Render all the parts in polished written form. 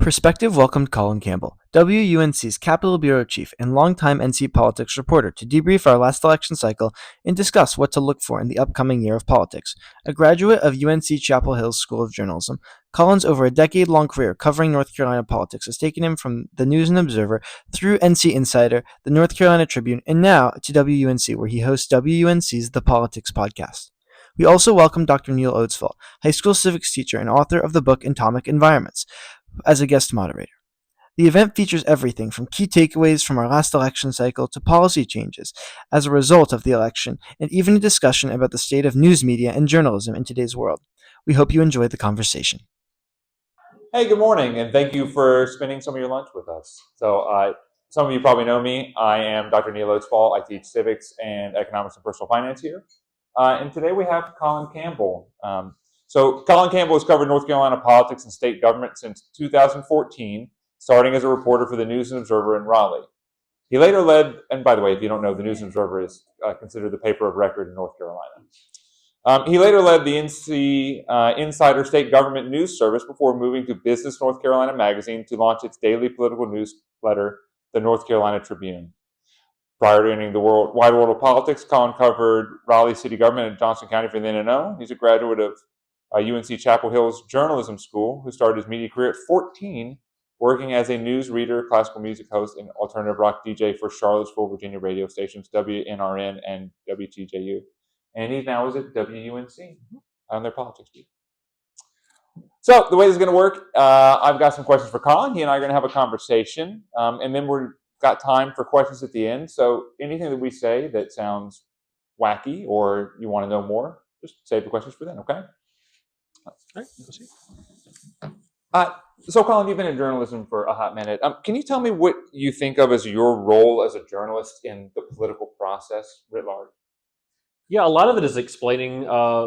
Perspective welcomed Colin Campbell, WUNC's Capitol Bureau Chief and longtime NC politics reporter, to debrief our last election cycle and discuss what to look for in the upcoming year of politics. A graduate of UNC Chapel Hill's School of Journalism, Colin's over a decade-long career covering North Carolina politics has taken him from the News and Observer through NC Insider, the North Carolina Tribune, and now to WUNC, where he hosts WUNC's The Politics Podcast. We also welcome Dr. Neil Oatsvall, high school civics teacher and author of the book Atomic Environments, as a guest moderator. The event features everything from key takeaways from our last election cycle to policy changes as a result of the election, and even a discussion about the state of news media and journalism in today's world. We hope you enjoy the conversation. Hey, good morning, and thank you for spending some of your lunch with us. So, some of you probably know me. I am Dr. Neil Oatsvall. I teach civics and economics and personal finance here. And today we have Colin Campbell. So Colin Campbell has covered North Carolina politics and state government since 2014, starting as a reporter for the News and Observer in Raleigh. He later led, and by the way, if you don't know, the News and Observer is considered the paper of record in North Carolina. He later led the NC Insider State Government News Service before moving to Business North Carolina magazine to launch its daily political newsletter, the North Carolina Tribune. Prior to entering the wide world of politics, Colin covered Raleigh city government in Johnson County for the NNO. He's a graduate of UNC Chapel Hill's journalism school, who started his media career at 14, working as a news reader, classical music host, and alternative rock DJ for Charlottesville, Virginia radio stations WNRN and WTJU. And he now is at WUNC on their politics beat. So the way this is going to work, I've got some questions for Colin. He and I are going to have a conversation, and then we've got time for questions at the end. So anything that we say that sounds wacky or you want to know more, just save the questions for then, okay? All right, we'll see. So, Colin, you've been in journalism for a hot minute. Can you tell me what you think of as your role as a journalist in the political process writ large? Yeah, a lot of it is explaining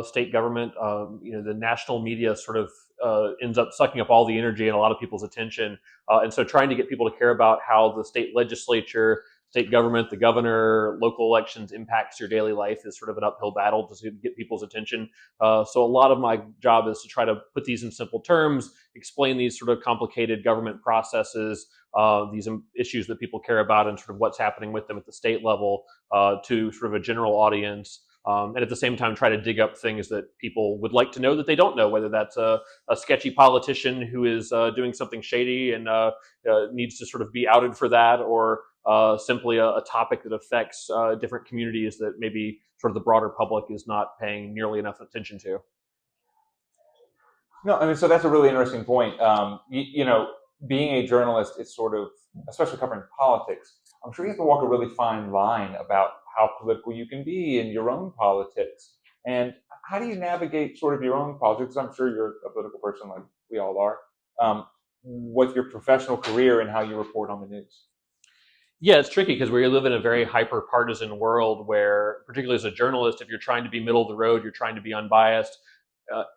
state government. The national media sort of ends up sucking up all the energy and a lot of people's attention. And so trying to get people to care about how the state legislature, state government, the governor, local elections impacts your daily life is sort of an uphill battle to get people's attention. So a lot of my job is to try to put these in simple terms, explain these sort of complicated government processes, these issues that people care about and sort of what's happening with them at the state level to sort of a general audience. And at the same time, try to dig up things that people would like to know that they don't know, whether that's a sketchy politician who is doing something shady and needs to sort of be outed for that, or simply a topic that affects different communities that maybe sort of the broader public is not paying nearly enough attention to. No, I mean, so that's a really interesting point. Being a journalist is sort of, especially covering politics, I'm sure you have to walk a really fine line about how political you can be in your own politics. And how do you navigate sort of your own politics? I'm sure you're a political person like we all are, with your professional career and how you report on the news. Yeah, it's tricky because we live in a very hyper-partisan world where, particularly as a journalist, if you're trying to be middle of the road, you're trying to be unbiased,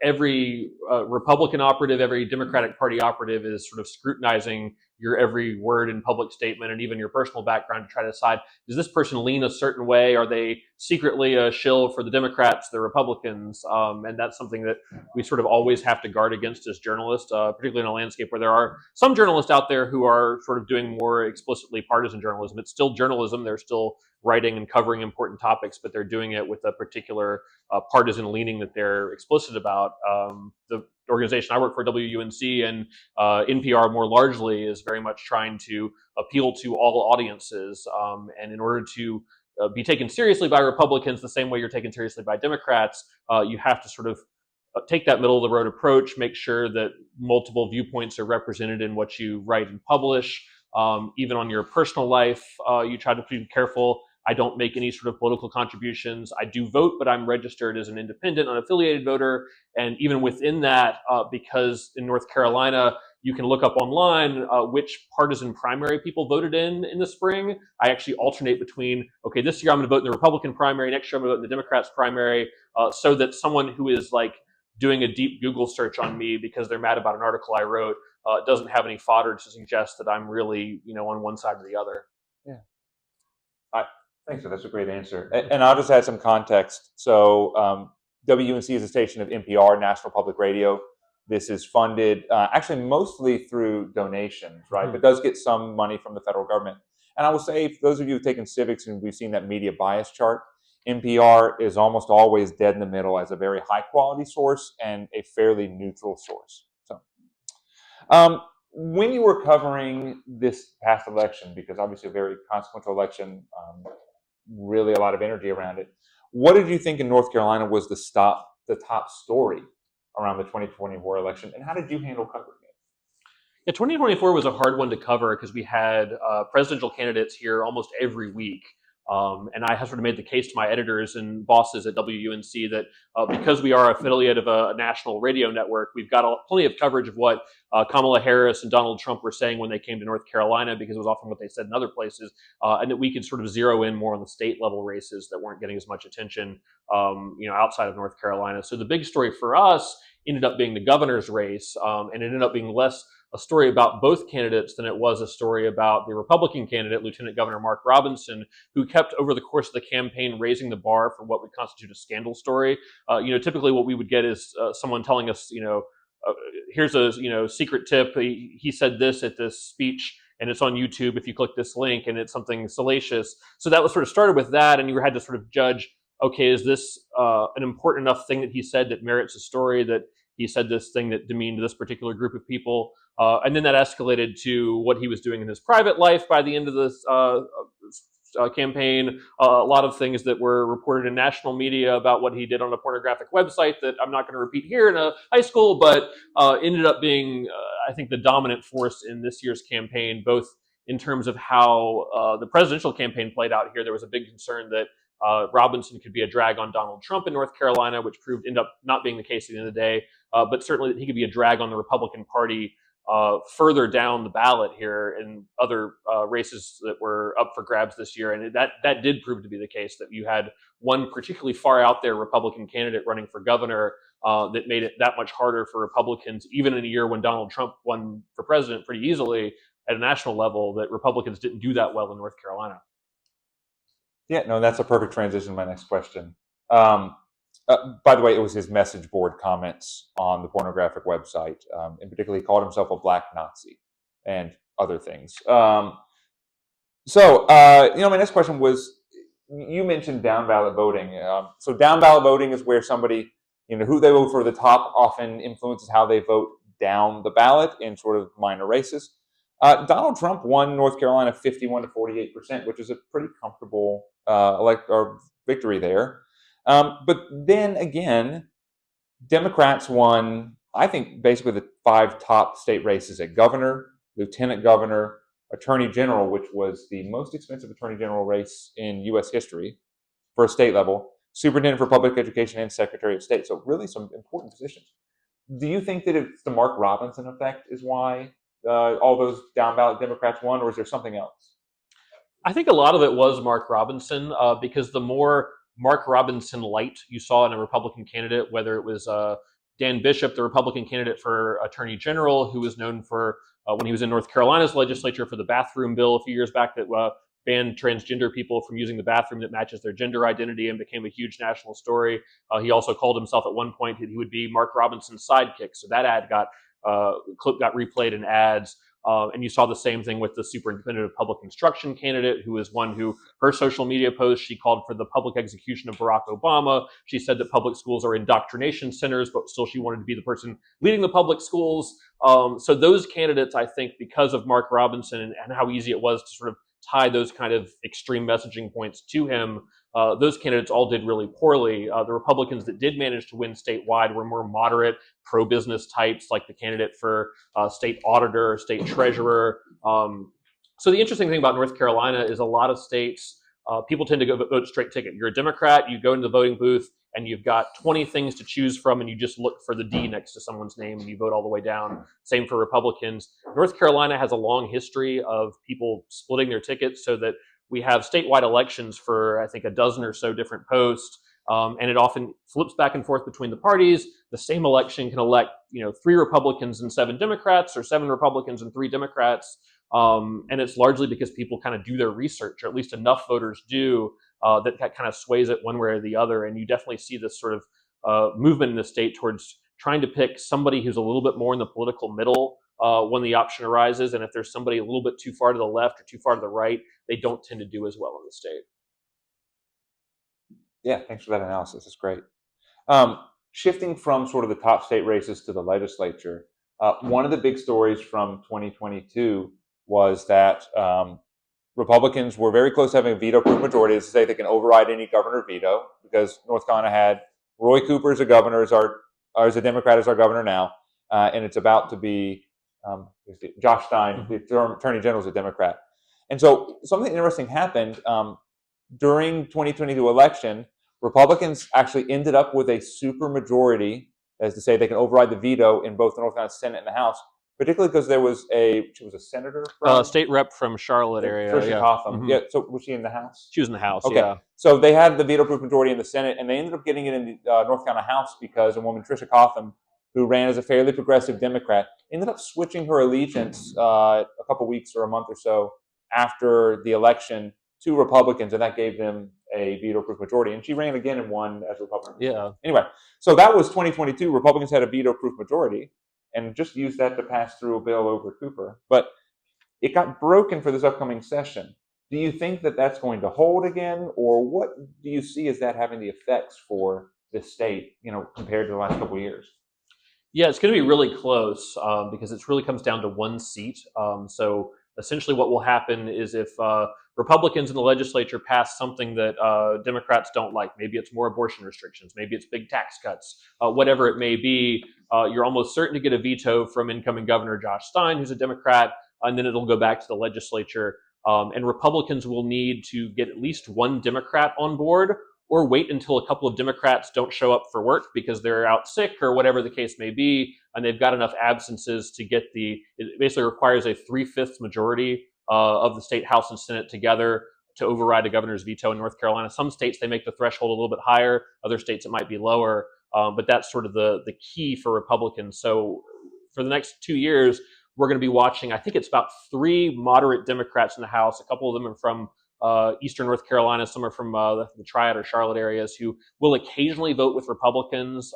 every Republican operative, every Democratic Party operative is sort of scrutinizing your every word and public statement and even your personal background to try to decide, does this person lean a certain way? Are they secretly a shill for the Democrats, the Republicans? And that's something that we sort of always have to guard against as journalists, particularly in a landscape where there are some journalists out there who are sort of doing more explicitly partisan journalism. It's still journalism. They're still writing and covering important topics, but they're doing it with a particular partisan leaning that they're explicit about. The organization I work for, WUNC, and NPR more largely, is very much trying to appeal to all audiences. And in order to be taken seriously by Republicans the same way you're taken seriously by Democrats, you have to sort of take that middle of the road approach, make sure that multiple viewpoints are represented in what you write and publish. Even on your personal life, you try to be careful. I don't make any sort of political contributions. I do vote, but I'm registered as an independent, unaffiliated voter. And even within that, because in North Carolina, you can look up online which partisan primary people voted in the spring. I actually alternate between, okay, this year I'm going to vote in the Republican primary, next year I'm going to vote in the Democrats primary, so that someone who is like doing a deep Google search on me because they're mad about an article I wrote doesn't have any fodder to suggest that I'm really, on one side or the other. Yeah. Thanks, that's a great answer. And I'll just add some context. So WUNC is a station of NPR, National Public Radio. This is funded actually mostly through donations, right? Mhm. But does get some money from the federal government. And I will say, for those of you who've taken civics and we've seen that media bias chart, NPR is almost always dead in the middle as a very high quality source and a fairly neutral source. So, when you were covering this past election, because obviously a very consequential election, really a lot of energy around it, what did you think in North Carolina was the top story around the 2024 election, and how did you handle covering it? Yeah, 2024 was a hard one to cover because we had presidential candidates here almost every week. And I have sort of made the case to my editors and bosses at WUNC that because we are affiliate of a national radio network, we've got plenty of coverage of what Kamala Harris and Donald Trump were saying when they came to North Carolina, because it was often what they said in other places, and that we could sort of zero in more on the state level races that weren't getting as much attention, outside of North Carolina. So the big story for us ended up being the governor's race, and it ended up being less a story about both candidates than it was a story about the Republican candidate, Lieutenant Governor Mark Robinson, who kept over the course of the campaign raising the bar for what would constitute a scandal story. Typically what we would get is someone telling us, here's a secret tip. He said this at this speech, and it's on YouTube if you click this link, and it's something salacious. So that was sort of started with that, and you had to sort of judge, okay, is this an important enough thing that he said that merits a story, that he said this thing that demeaned this particular group of people? And then that escalated to what he was doing in his private life by the end of this campaign. A lot of things that were reported in national media about what he did on a pornographic website that I'm not going to repeat here in a high school, but ended up being, I think, the dominant force in this year's campaign, both in terms of how the presidential campaign played out here. There was a big concern that Robinson could be a drag on Donald Trump in North Carolina, which ended up not being the case at the end of the day, but certainly that he could be a drag on the Republican Party further down the ballot here in other races that were up for grabs this year. And that did prove to be the case, that you had one particularly far out there Republican candidate running for governor that made it that much harder for Republicans, even in a year when Donald Trump won for president pretty easily at a national level, that Republicans didn't do that well in North Carolina. Yeah, no, that's a perfect transition to my next question. By the way, it was his message board comments on the pornographic website. In particular, he called himself a black Nazi and other things. My next question was, you mentioned down ballot voting. So down ballot voting is where somebody, who they vote for the top often influences how they vote down the ballot in sort of minor races. Donald Trump won North Carolina 51 to 48%, which is a pretty comfortable victory there. But then again, Democrats won, I think, basically the 5 top state races at governor, lieutenant governor, attorney general, which was the most expensive attorney general race in U.S. history for a state level, superintendent for public education, and secretary of state. So really some important positions. Do you think that it's the Mark Robinson effect is why all those down ballot Democrats won, or is there something else? I think a lot of it was Mark Robinson, because the more Mark Robinson light you saw in a Republican candidate, whether it was Dan Bishop, the Republican candidate for Attorney General, who was known for, when he was in North Carolina's legislature, for the bathroom bill a few years back that banned transgender people from using the bathroom that matches their gender identity and became a huge national story. He also called himself at one point that he would be Mark Robinson's sidekick. So that clip got replayed in ads. And you saw the same thing with the superintendent of public instruction candidate, who is one who, her social media post, she called for the public execution of Barack Obama. She said that public schools are indoctrination centers, but still she wanted to be the person leading the public schools. So those candidates, I think, because of Mark Robinson and how easy it was to sort of tie those kind of extreme messaging points to him, those candidates all did really poorly. The Republicans that did manage to win statewide were more moderate, pro-business types, like the candidate for state auditor, state treasurer. So the interesting thing about North Carolina is a lot of states, people tend to go vote straight ticket. You're a Democrat, you go into the voting booth, and you've got 20 things to choose from, and you just look for the D next to someone's name, and you vote all the way down. Same for Republicans. North Carolina has a long history of people splitting their tickets so that we have statewide elections for, I think, a dozen or so different posts. And it often flips back and forth between the parties. The same election can elect, 3 Republicans and 7 Democrats, or 7 Republicans and 3 Democrats. And it's largely because people kind of do their research, or at least enough voters do, that kind of sways it one way or the other. And you definitely see this sort of movement in the state towards trying to pick somebody who's a little bit more in the political middle when the option arises. And if there's somebody a little bit too far to the left or too far to the right, they don't tend to do as well in the state. Yeah, thanks for that analysis. It's great. Shifting from sort of the top state races to the legislature, one of the big stories from 2022 was that Republicans were very close to having a veto-proof majority to say they can override any governor veto, because North Carolina had Roy Cooper as a governor, as a Democrat as our governor now, and it's about to be Josh Stein, the Attorney General, is a Democrat. And so something interesting happened during 2022 election. Republicans actually ended up with a supermajority, as to say they can override the veto in both the North Carolina Senate and the House, particularly because she was a senator from state rep from Charlotte area. Tricia Cotham. Mhm. Yeah. So was she in the House? She was in the House. Okay. Yeah. So they had the veto-proof majority in the Senate, and they ended up getting it in the North Carolina House because a woman, Tricia Cotham, who ran as a fairly progressive Democrat, ended up switching her allegiance a couple weeks or a month or so after the election to Republicans, and that gave them a veto-proof majority. And she ran again and won as a Republican. Yeah. Anyway, so that was 2022. Republicans had a veto-proof majority and just used that to pass through a bill over Cooper. But it got broken for this upcoming session. Do you think that that's going to hold again, or what do you see as that having the effects for the state, compared to the last couple of years? Yeah, it's going to be really close because it really comes down to one seat. So essentially what will happen is if Republicans in the legislature pass something that Democrats don't like, maybe it's more abortion restrictions, maybe it's big tax cuts, whatever it may be, you're almost certain to get a veto from incoming Governor Josh Stein, who's a Democrat, and then it'll go back to the legislature. And Republicans will need to get at least one Democrat on board, or wait until a couple of Democrats don't show up for work because they're out sick or whatever the case may be, and they've got enough absences to get it basically requires a 3/5 majority of the state House and Senate together to override a governor's veto in North Carolina. Some states, they make the threshold a little bit higher. Other states, it might be lower. But that's sort of the key for Republicans. So for the next 2 years, we're going to be watching, I think it's about 3 moderate Democrats in the House. A couple of them are from Eastern North Carolina. Some are from the Triad or Charlotte areas, who will occasionally vote with Republicans.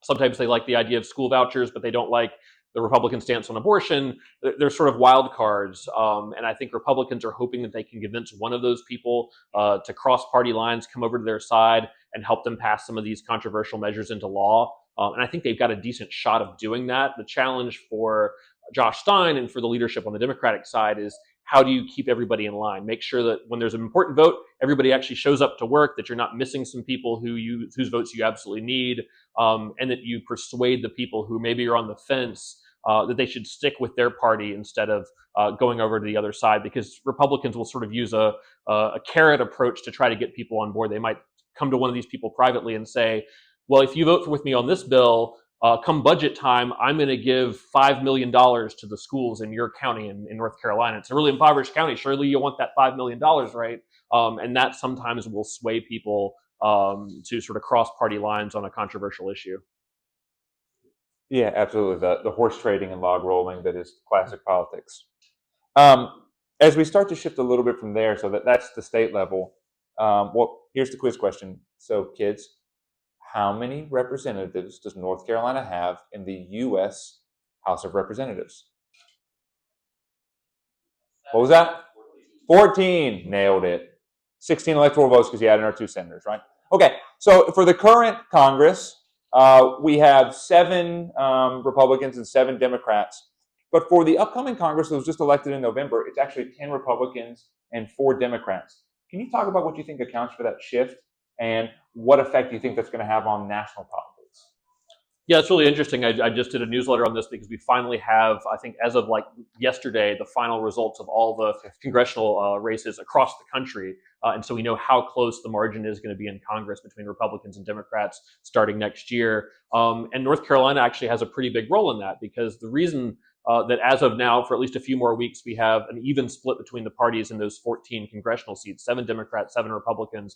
Sometimes they like the idea of school vouchers, but they don't like the Republican stance on abortion. They're sort of wild cards. And I think Republicans are hoping that they can convince one of those people to cross party lines, come over to their side, and help them pass some of these controversial measures into law. And I think they've got a decent shot of doing that. The challenge for Josh Stein and for the leadership on the Democratic side is, how do you keep everybody in line? Make sure that when there's an important vote, everybody actually shows up to work, that you're not missing some people whose votes you absolutely need, and that you persuade the people who maybe are on the fence that they should stick with their party instead of going over to the other side, because Republicans will sort of use a carrot approach to try to get people on board. They might come to one of these people privately and say, well, if you vote with me on this bill, come budget time, I'm going to give $5 million to the schools in your county in North Carolina. It's a really impoverished county. Surely you want that $5 million, right? And that sometimes will sway people to sort of cross party lines on a controversial issue. Yeah, absolutely. The horse trading and log rolling that is classic politics. As we start to shift a little bit from there, so that's the state level. Well, here's the quiz question. So, kids, how many representatives does North Carolina have in the U.S. House of Representatives? What was that? 14. Nailed it. 16 electoral votes because you added our 2 senators, right? Okay, so for the current Congress, we have 7 Republicans and 7 Democrats. But for the upcoming Congress that was just elected in November, it's actually 10 Republicans and 4 Democrats. Can you talk about what you think accounts for that shift, and what effect do you think that's going to have on national politics? Yeah, it's really interesting. I just did a newsletter on this because we finally have, I think as of like yesterday, the final results of all the congressional races across the country. And so we know how close the margin is going to be in Congress between Republicans and Democrats starting next year. And North Carolina actually has a pretty big role in that, because the reason that as of now, for at least a few more weeks, we have an even split between the parties in those 14 congressional seats, 7 Democrats, 7 Republicans,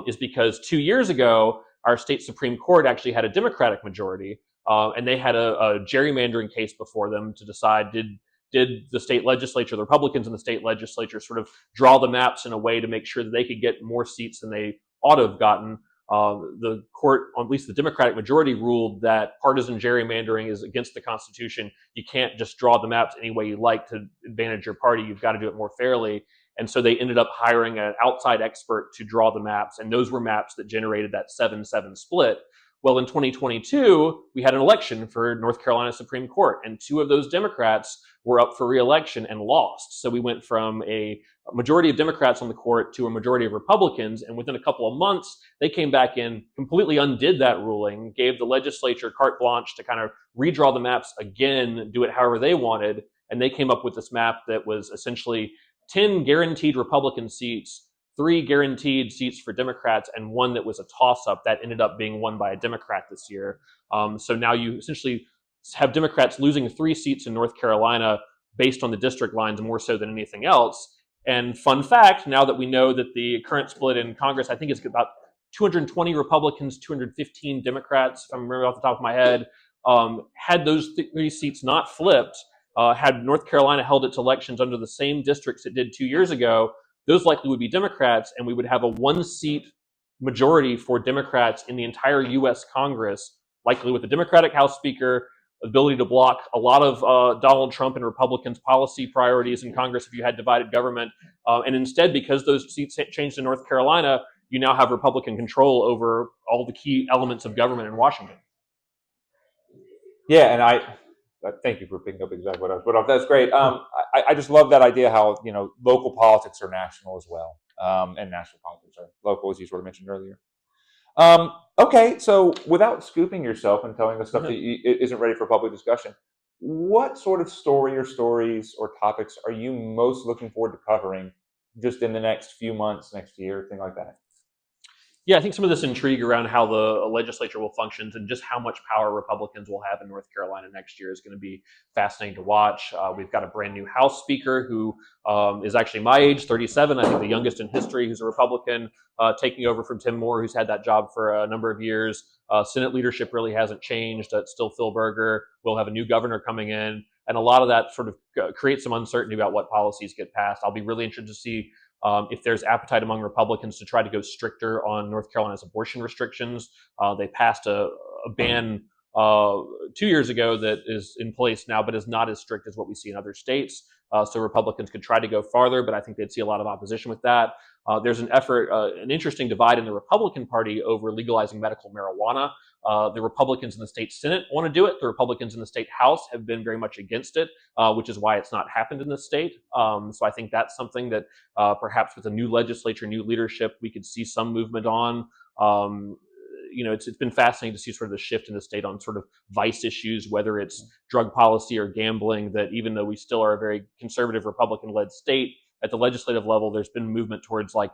is because 2 years ago, our state Supreme Court actually had a Democratic majority, and they had a gerrymandering case before them to decide, did the state legislature, the Republicans in the state legislature, sort of draw the maps in a way to make sure that they could get more seats than they ought to have gotten. the court, or at least the Democratic majority, ruled that partisan gerrymandering is against the Constitution. You can't just draw the maps any way you like to advantage your party. You've got to do it more fairly. And so they ended up hiring an outside expert to draw the maps, and those were maps that generated that 7-7 split. Well, in 2022, we had an election for North Carolina Supreme Court, and two of those Democrats were up for re-election and lost. So we went from a majority of Democrats on the court to a majority of Republicans, and within a couple of months, they came back in, completely undid that ruling, gave the legislature carte blanche to kind of redraw the maps again, do it however they wanted, and they came up with this map that was essentially 10 guaranteed Republican seats, 3 guaranteed seats for Democrats, and 1 that was a toss-up that ended up being won by a Democrat this year. So now you essentially have Democrats losing 3 seats in North Carolina based on the district lines more so than anything else. And fun fact, now that we know that the current split in Congress, I think it's about 220 Republicans, 215 Democrats, if I remember off the top of my head, had those 3 seats not flipped, had North Carolina held its elections under the same districts it did 2 years ago, those likely would be Democrats, and we would have a 1-seat majority for Democrats in the entire U.S. Congress, likely with a Democratic House Speaker, ability to block a lot of Donald Trump and Republicans' policy priorities in Congress if you had divided government. And instead, because those seats changed in North Carolina, you now have Republican control over all the key elements of government in Washington. Yeah, and I thank you for picking up exactly what I was put off. That's great. I just love that idea how local politics are national as well, and national politics are local, as you sort of mentioned earlier. Okay, so without scooping yourself and telling us stuff that isn't ready for public discussion, what sort of story or stories or topics are you most looking forward to covering just in the next few months, next year, thing like that? Yeah, I think some of this intrigue around how the legislature will function and just how much power Republicans will have in North Carolina next year is going to be fascinating to watch. We've got a brand new House Speaker who is actually my age, 37, I think the youngest in history, who's a Republican, taking over from Tim Moore, who's had that job for a number of years. Senate leadership really hasn't changed. It's still Phil Berger. We'll have a new governor coming in. And a lot of that sort of creates some uncertainty about what policies get passed. I'll be really interested to see if there's appetite among Republicans to try to go stricter on North Carolina's abortion restrictions. They passed a ban 2 years ago that is in place now, but is not as strict as what we see in other states. So Republicans could try to go farther, but I think they'd see a lot of opposition with that. There's an effort, an interesting divide in the Republican Party over legalizing medical marijuana. The Republicans in the state Senate want to do it. The Republicans in the state House have been very much against it, which is why it's not happened in the state. So I think that's something that perhaps with a new legislature, new leadership, we could see some movement on. It's been fascinating to see sort of the shift in the state on sort of vice issues, whether it's drug policy or gambling, that even though we still are a very conservative Republican-led state, at the legislative level, there's been movement towards like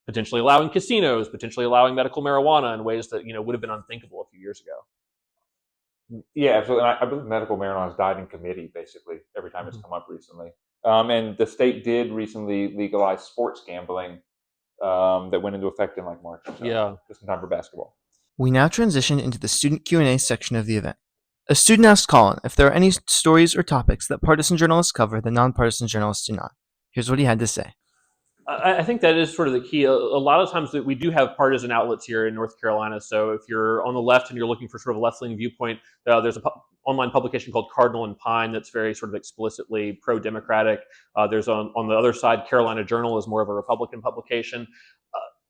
potentially allowing casinos, potentially allowing medical marijuana in ways that would have been unthinkable a few years ago. Yeah, absolutely. And I believe medical marijuana has died in committee basically every time it's come up recently. And the state did recently legalize sports gambling that went into effect in like March. So, Yeah, just in time for basketball. We now transition into the student Q&A section of the event. A student asked Colin if there are any stories or topics that partisan journalists cover that nonpartisan journalists do not. Here's what he had to say. I think that is sort of the key. A lot of times that we do have partisan outlets here in North Carolina. So if you're on the left and you're looking for sort of a left-leaning viewpoint, there's an online publication called Cardinal and Pine that's very sort of explicitly pro-democratic. There's on the other side, Carolina Journal is more of a Republican publication.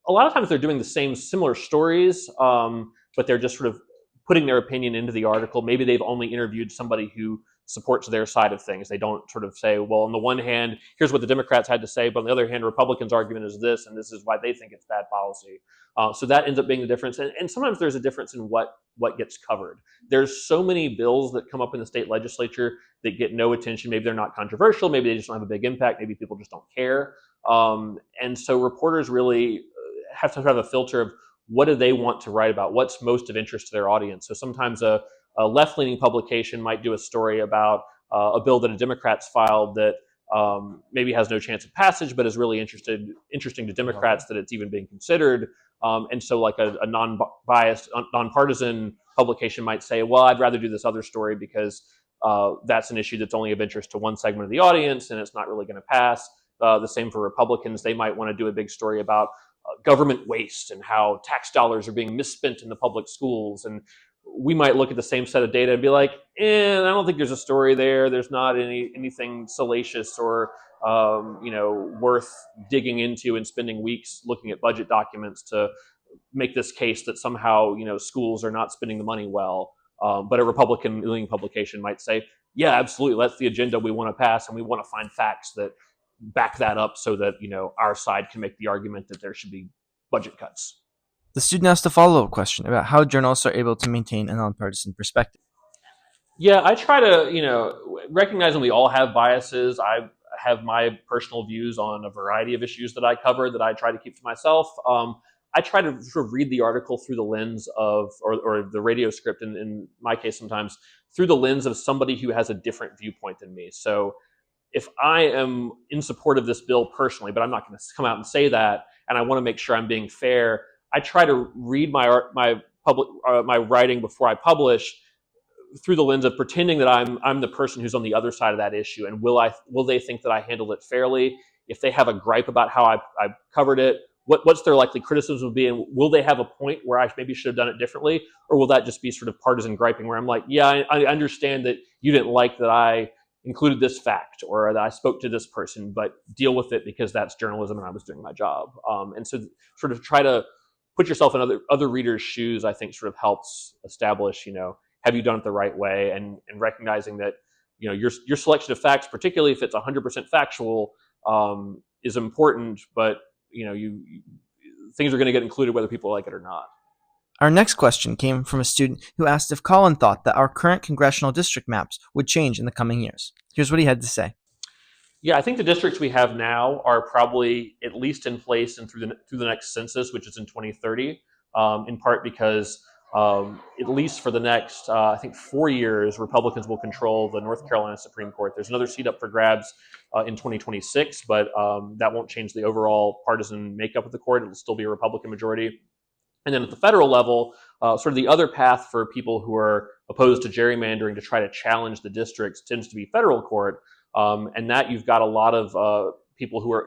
A lot of times they're doing the same similar stories, but they're just sort of putting their opinion into the article. Maybe they've only interviewed somebody who supports their side of things. They don't sort of say, well, on the one hand, here's what the Democrats had to say, but on the other hand, Republicans' argument is this, and this is why they think it's bad policy. So that ends up being the difference. And sometimes there's a difference in what gets covered. There's so many bills that come up in the state legislature that get no attention. Maybe they're not controversial. Maybe they just don't have a big impact. Maybe people just don't care. And so reporters really have to have a filter of what do they want to write about? What's most of interest to their audience? So sometimes a left-leaning publication might do a story about a bill that a Democrat's filed that maybe has no chance of passage, but is really interesting to Democrats that it's even being considered. And so like a non-biased, nonpartisan publication might say, well, I'd rather do this other story because that's an issue that's only of interest to one segment of the audience and it's not really going to pass. The same for Republicans. They might want to do a big story about government waste and how tax dollars are being misspent in the public schools. And we might look at the same set of data and be like, I don't think there's a story there. There's not anything salacious or worth digging into and spending weeks looking at budget documents to make this case that somehow schools are not spending the money well. But a Republican-leaning publication might say, yeah, absolutely, that's the agenda we want to pass, and we want to find facts that back that up so that our side can make the argument that there should be budget cuts. The student asked a follow-up question about how journalists are able to maintain a nonpartisan perspective. Yeah, I try to, recognizing we all have biases. I have my personal views on a variety of issues that I cover that I try to keep to myself. I try to sort of read the article through the lens of, or the radio script, in my case sometimes, through the lens of somebody who has a different viewpoint than me. So if I am in support of this bill personally, but I'm not going to come out and say that, and I want to make sure I'm being fair, I try to read my writing before I publish through the lens of pretending that I'm the person who's on the other side of that issue, and will they think that I handled it fairly? If they have a gripe about how I covered it, what's their likely criticism would be, and will they have a point where I maybe should have done it differently, or will that just be sort of partisan griping where I'm like, yeah, I understand that you didn't like that I included this fact or that I spoke to this person, but deal with it because that's journalism and I was doing my job. And so sort of try to put yourself in other readers' shoes, I think sort of helps establish, have you done it the right way, and recognizing that, your selection of facts, particularly if it's 100% factual, is important, but things are going to get included whether people like it or not. Our next question came from a student who asked if Colin thought that our current congressional district maps would change in the coming years. Here's what he had to say. Yeah, I think the districts we have now are probably at least in place and through the next census, which is in 2030, in part because at least for the next, I think, 4 years, Republicans will control the North Carolina Supreme Court. There's another seat up for grabs in 2026, but that won't change the overall partisan makeup of the court. It'll still be a Republican majority. And then at the federal level, sort of the other path for people who are opposed to gerrymandering to try to challenge the districts tends to be federal court. And that you've got a lot of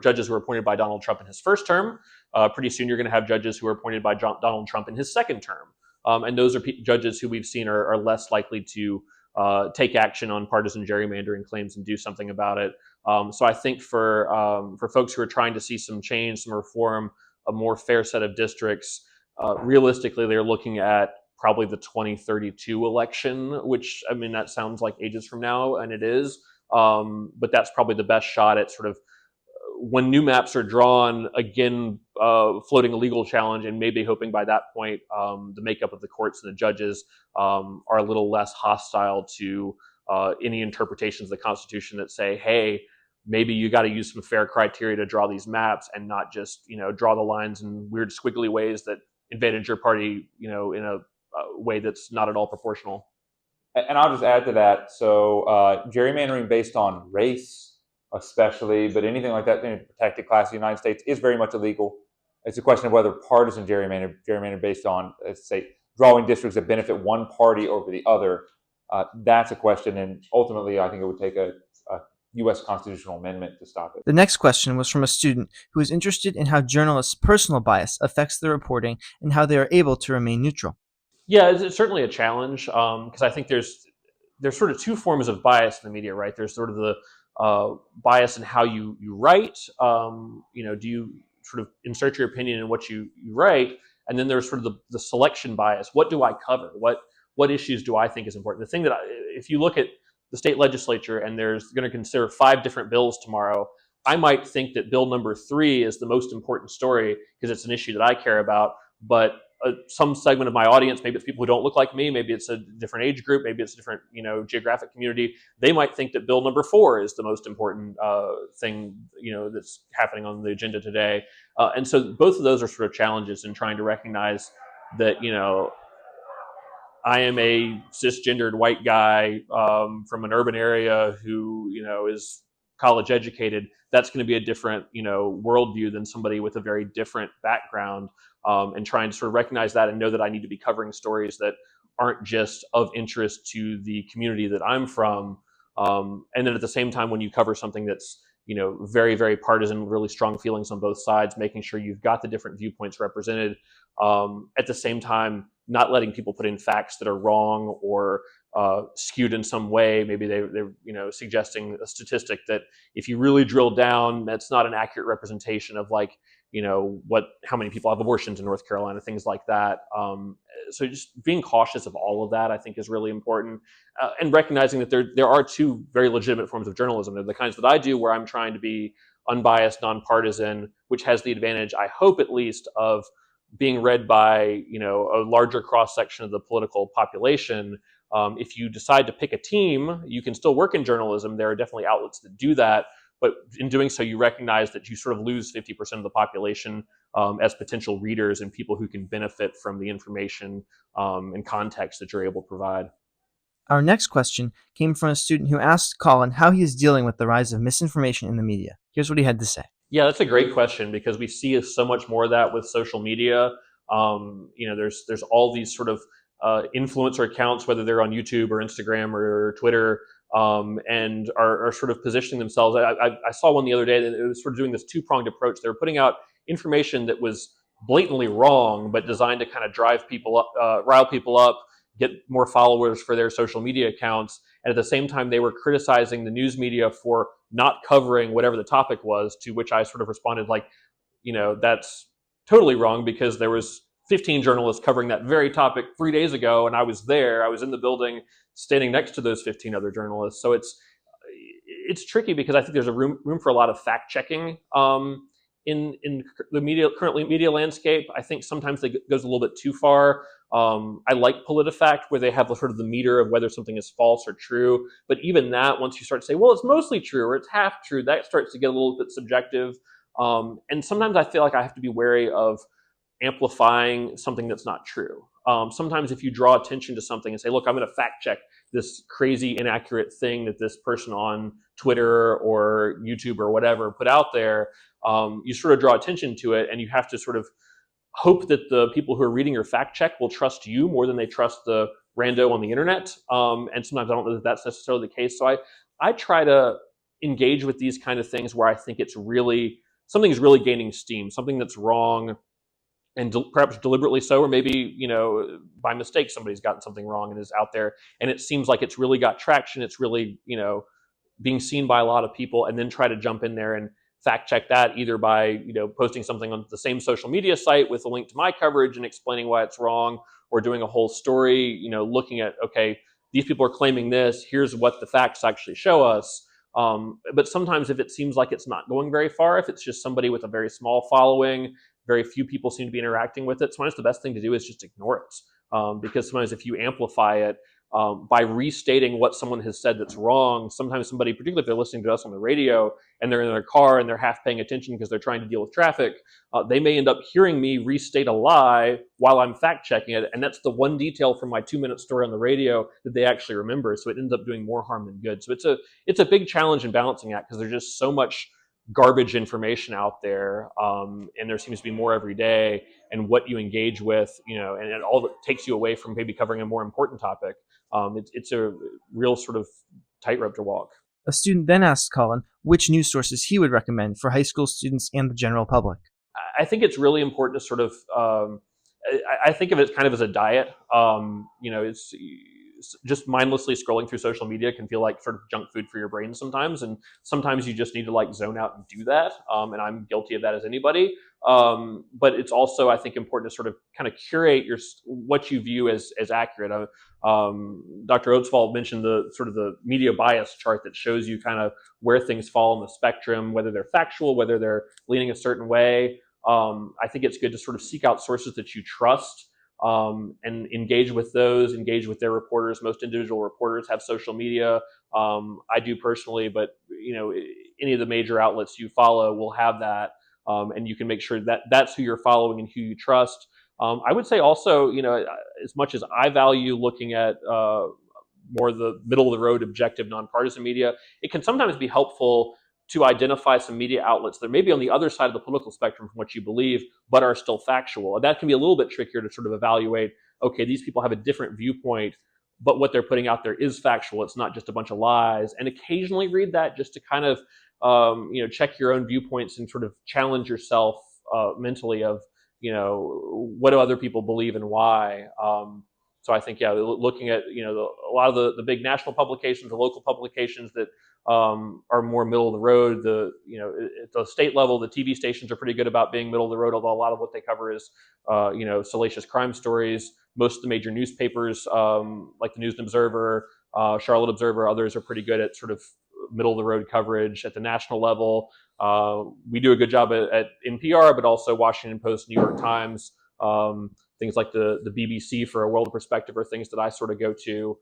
judges who are appointed by Donald Trump in his first term. Pretty soon you're going to have judges who are appointed by Donald Trump in his second term. And those are judges who we've seen are less likely to take action on partisan gerrymandering claims and do something about it. So I think for folks who are trying to see some change, some reform, a more fair set of districts, realistically, they're looking at probably the 2032 election, which, I mean, that sounds like ages from now, and it is. But that's probably the best shot at sort of when new maps are drawn, again, floating a legal challenge and maybe hoping by that point the makeup of the courts and the judges are a little less hostile to any interpretations of the Constitution that say, hey, maybe you got to use some fair criteria to draw these maps and not just, draw the lines in weird squiggly ways that advantage your party, in a way that's not at all proportional. And I'll just add to that. So gerrymandering based on race, especially, but anything like that in a protected class of the United States is very much illegal. It's a question of whether partisan gerrymander based on, let's say, drawing districts that benefit one party over the other. That's a question, and ultimately, I think it would take a U.S. constitutional amendment to stop it. The next question was from a student who is interested in how journalists' personal bias affects their reporting and how they are able to remain neutral. Yeah, it's certainly a challenge because I think there's sort of two forms of bias in the media, right? There's sort of the bias in how you write. Do you sort of insert your opinion in what you write? And then there's sort of the selection bias. What do I cover? What issues do I think is important? The thing that if you look at the state legislature and there's going to consider 5 different bills tomorrow, I might think that bill number 3 is the most important story because it's an issue that I care about. But some segment of my audience, maybe it's people who don't look like me, maybe it's a different age group, maybe it's a different geographic community, they might think that bill number 4 is the most important thing that's happening on the agenda today. And so both of those are sort of challenges in trying to recognize that I am a cisgendered white guy from an urban area who is college educated. That's going to be a different worldview than somebody with a very different background. And trying to sort of recognize that and know that I need to be covering stories that aren't just of interest to the community that I'm from. And then at the same time, when you cover something that's very, very partisan, really strong feelings on both sides, making sure you've got the different viewpoints represented. At the same time, not letting people put in facts that are wrong or skewed in some way. Maybe they're suggesting a statistic that if you really drill down, that's not an accurate representation of how many people have abortions in North Carolina, things like that. So just being cautious of all of that, I think, is really important, and recognizing that there are two very legitimate forms of journalism. They're the kinds that I do, where I'm trying to be unbiased, nonpartisan, which has the advantage, I hope at least, of being read by a larger cross section of the political population. If you decide to pick a team, you can still work in journalism. There are definitely outlets that do that. But in doing so, you recognize that you sort of lose 50% of the population as potential readers and people who can benefit from the information and context that you're able to provide. Our next question came from a student who asked Colin how he is dealing with the rise of misinformation in the media. Here's what he had to say. Yeah, that's a great question, because we see so much more of that with social media. There's all these sort of influencer accounts, whether they're on YouTube or Instagram or Twitter, and are sort of positioning themselves. I saw one the other day that it was sort of doing this two-pronged approach. They were putting out information that was blatantly wrong, but designed to kind of drive people up, rile people up, get more followers for their social media accounts. And at the same time, they were criticizing the news media for not covering whatever the topic was, to which I sort of responded that's totally wrong, because there was 15 journalists covering that very topic 3 days ago, and I was there. I was in the building standing next to those 15 other journalists. So it's tricky, because I think there's a room for a lot of fact checking in the currently media landscape. I think sometimes it goes a little bit too far. I like PolitiFact, where they have sort of the meter of whether something is false or true. But even that, once you start to say, well, it's mostly true or it's half true, that starts to get a little bit subjective. And sometimes I feel like I have to be wary of amplifying something that's not true. Sometimes if you draw attention to something and say, look, I'm going to fact check this crazy inaccurate thing that this person on Twitter or YouTube or whatever put out there, you sort of draw attention to it, and you have to sort of hope that the people who are reading your fact check will trust you more than they trust the rando on the internet. And sometimes I don't know that that's necessarily the case. So I try to engage with these kind of things where I think something's really gaining steam, something that's wrong, and perhaps deliberately so, or maybe by mistake somebody's gotten something wrong and is out there, and it seems like it's really got traction, it's really being seen by a lot of people, and then try to jump in there and fact check that, either by posting something on the same social media site with a link to my coverage and explaining why it's wrong, or doing a whole story looking at, okay, these people are claiming this, here's what the facts actually show us. But sometimes if it seems like it's not going very far, if it's just somebody with a very small following, very few people seem to be interacting with it, sometimes the best thing to do is just ignore it. Because sometimes if you amplify it by restating what someone has said that's wrong, sometimes somebody, particularly if they're listening to us on the radio and they're in their car and they're half paying attention because they're trying to deal with traffic, they may end up hearing me restate a lie while I'm fact checking it. And that's the one detail from my 2-minute story on the radio that they actually remember. So it ends up doing more harm than good. So it's a big challenge in balancing act, because there's just so much garbage information out there, and there seems to be more every day. And what you engage with, and it all takes you away from maybe covering a more important topic. It's a real sort of tightrope to walk. A student then asked Colin which news sources he would recommend for high school students and the general public. I think it's really important to sort of, I think of it kind of as a diet. It's just mindlessly scrolling through social media can feel like sort of junk food for your brain sometimes. And sometimes you just need to zone out and do that. And I'm guilty of that as anybody. But it's also, I think, important to sort of kind of curate what you view as accurate. Dr. Oatsvall mentioned the sort of the media bias chart that shows you kind of where things fall on the spectrum, whether they're factual, whether they're leaning a certain way. I think it's good to sort of seek out sources that you trust, and engage with their reporters. Most individual reporters have social media. I do personally, but any of the major outlets you follow will have that, and you can make sure that that's who you're following and who you trust. I would say also, as much as I value looking at more the middle of the road, objective, nonpartisan media, it can sometimes be helpful to identify some media outlets that may be on the other side of the political spectrum from what you believe, but are still factual. And that can be a little bit trickier to sort of evaluate, okay, these people have a different viewpoint, but what they're putting out there is factual. It's not just a bunch of lies. And occasionally read that just to kind of check your own viewpoints and sort of challenge yourself mentally of, what do other people believe and why. So I think, looking at, a lot of the big national publications, the local publications that are more middle of the road. At the state level, the TV stations are pretty good about being middle of the road, although a lot of what they cover is, salacious crime stories. Most of the major newspapers, like the News and Observer, Charlotte Observer, others are pretty good at sort of middle of the road coverage. At the national level, we do a good job at NPR, but also Washington Post, New York Times, things like the BBC for A World of Perspective are things that I sort of go to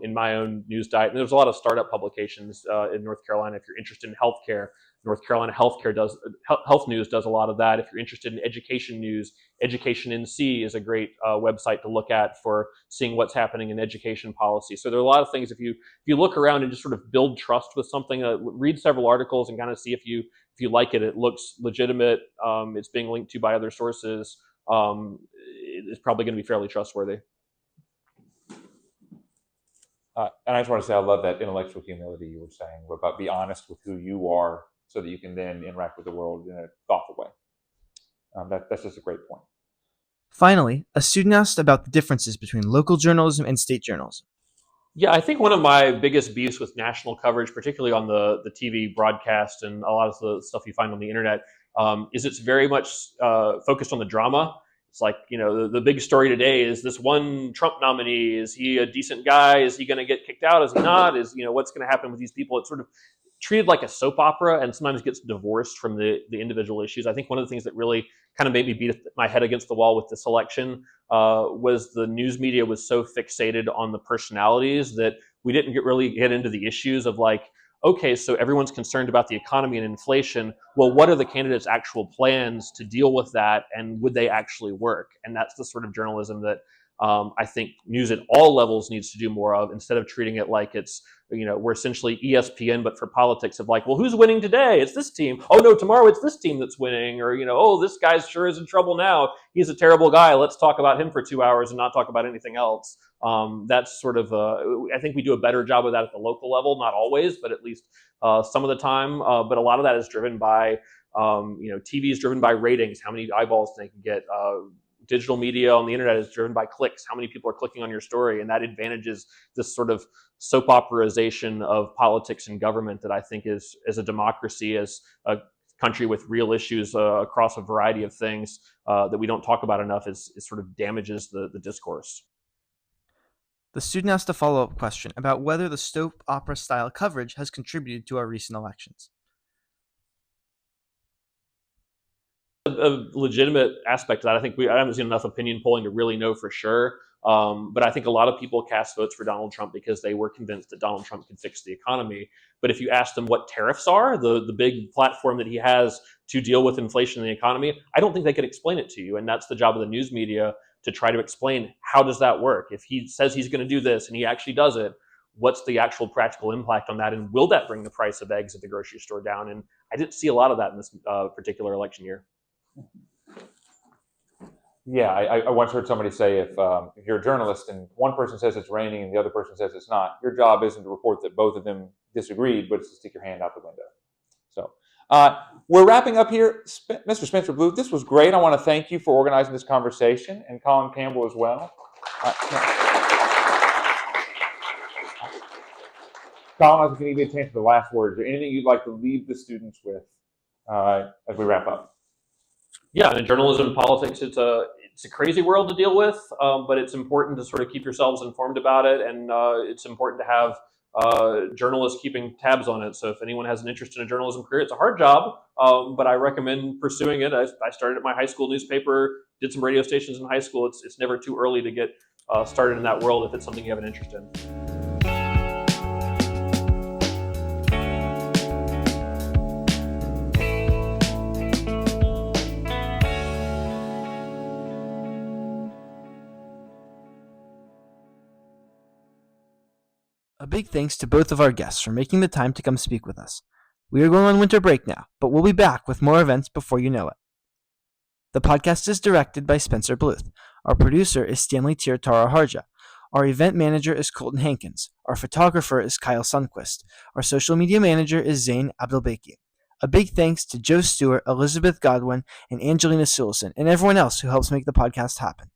in my own news diet. And there's a lot of startup publications in North Carolina. If you're interested in healthcare, North Carolina Health News does a lot of that. If you're interested in education news, Education NC is a great website to look at for seeing what's happening in education policy. So there are a lot of things. If you look around and just sort of build trust with something, read several articles and kind of see if you like it. It looks legitimate. It's being linked to by other sources. It's probably going to be fairly trustworthy. And I just want to say I love that intellectual humility you were saying about be honest with who you are so that you can then interact with the world in a thoughtful way. That's just a great point. Finally, a student asked about the differences between local journalism and state journalism. Yeah, I think one of my biggest beefs with national coverage, particularly on the TV broadcast and a lot of the stuff you find on the internet, is it's very much focused on the drama. It's like, the big story today is this one Trump nominee. Is he a decent guy? Is he going to get kicked out? Is he not? What's going to happen with these people? It's sort of treated like a soap opera and sometimes gets divorced from the individual issues. I think one of the things that really kind of made me beat my head against the wall with this election was the news media was so fixated on the personalities that we didn't really get into the issues of like, okay, so everyone's concerned about the economy and inflation. Well, what are the candidates' actual plans to deal with that, and would they actually work? And that's the sort of journalism that I think news at all levels needs to do more of, instead of treating it like it's, we're essentially ESPN, but for politics of like, well, who's winning today? It's this team. Oh no, tomorrow it's this team that's winning. Or, oh, this guy sure is in trouble now. He's a terrible guy. Let's talk about him for 2 hours and not talk about anything else. That's sort of, I think we do a better job of that at the local level, not always, but at least some of the time. But a lot of that is driven by, TV is driven by ratings, how many eyeballs they can get. Digital media on the internet is driven by clicks, how many people are clicking on your story, and that advantages this sort of soap operization of politics and government that I think is, as a democracy, as a country with real issues across a variety of things that we don't talk about enough, is sort of damages the discourse. The student asked a follow-up question about whether the soap opera style coverage has contributed to our recent elections. A legitimate aspect of that. I think I haven't seen enough opinion polling to really know for sure. But I think a lot of people cast votes for Donald Trump because they were convinced that Donald Trump could fix the economy. But if you ask them what tariffs are, the big platform that he has to deal with inflation in the economy, I don't think they could explain it to you. And that's the job of the news media, to try to explain, how does that work? If he says he's going to do this and he actually does it, what's the actual practical impact on that? And will that bring the price of eggs at the grocery store down? And I didn't see a lot of that in this particular election year. Yeah, I once heard somebody say, if you're a journalist and one person says it's raining and the other person says it's not, your job isn't to report that both of them disagreed, but it's to stick your hand out the window. So we're wrapping up here. Mr. Spencer Blue, this was great. I want to thank you for organizing this conversation, and Colin Campbell as well. Colin, I was going to give you a chance for the last word. Is there anything you'd like to leave the students with as we wrap up? Yeah, in journalism and politics, it's a crazy world to deal with, but it's important to sort of keep yourselves informed about it, and it's important to have journalists keeping tabs on it. So if anyone has an interest in a journalism career, it's a hard job, but I recommend pursuing it. I started at my high school newspaper, did some radio stations in high school. It's never too early to get started in that world if it's something you have an interest in. A big thanks to both of our guests for making the time to come speak with us. We are going on winter break now, but we'll be back with more events before you know it. The podcast is directed by Spencer Bluth. Our producer is Stanley Tirtara Harja. Our event manager is Colton Hankins. Our photographer is Kyle Sunquist. Our social media manager is Zane Abdelbeki. A big thanks to Joe Stewart, Elizabeth Godwin, and Angelina Sulison, and everyone else who helps make the podcast happen.